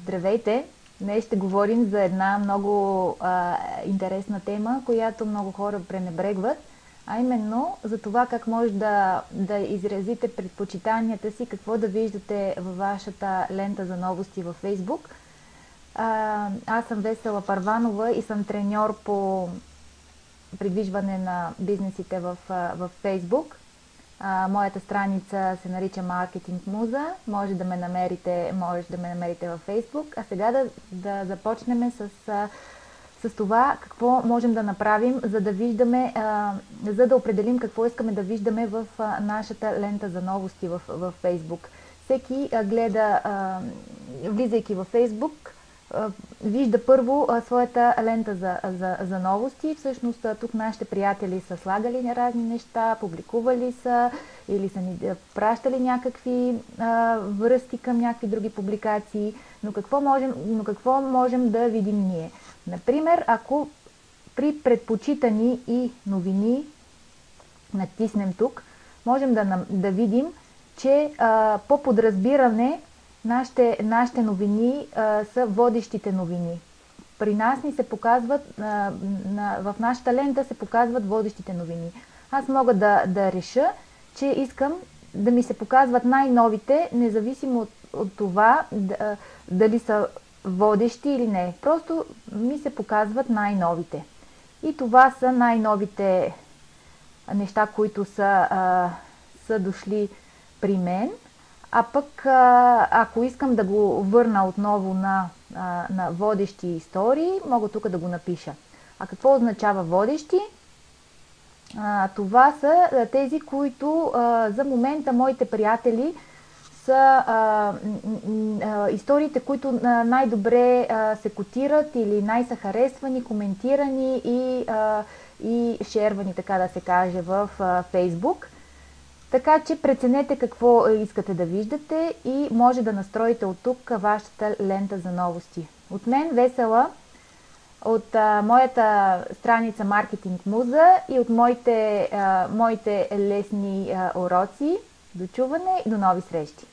Здравейте! Днес ще говорим за една много интересна тема, която много хора пренебрегват, а именно за това как може да изразите предпочитанията си, какво да виждате във вашата лента за новости във Фейсбук. Аз съм Весела Парванова и съм треньор по придвижване на бизнесите в Фейсбук. Моята страница се нарича Маркетинг Муза. Може да ме намерите във Facebook. А сега да започнем с това какво можем да направим, за да виждаме, за да определим какво искаме да виждаме в нашата лента за новости в Facebook. Всеки гледа, влизайки във Facebook, вижда първо своята лента за новости. Всъщност тук нашите приятели са слагали разни неща, публикували са или са ни пращали някакви връзки към някакви други публикации. Но какво можем да видим ние? Например, ако при предпочитани и новини натиснем тук, можем да видим, че по подразбиране нашите новини са водещите новини. При нас ни се показват, в нашата лента се показват водещите новини. Аз мога да реша, че искам да ми се показват най-новите, независимо от това дали са водещи или не. Просто ми се показват най-новите. И това са най-новите неща, които са дошли при мен. А пък, ако искам да го върна отново на водещи истории, мога тук да го напиша. А какво означава водещи? Това са тези, които за момента моите приятели са историите, които най-добре се котират или най-са харесвани, коментирани и шервани, така да се каже, в Facebook. Така че преценете какво искате да виждате и може да настроите от тук вашата лента за новости. От мен Весела, от моята страница Маркетинг Муза и от моите лесни уроци. До чуване и до нови срещи!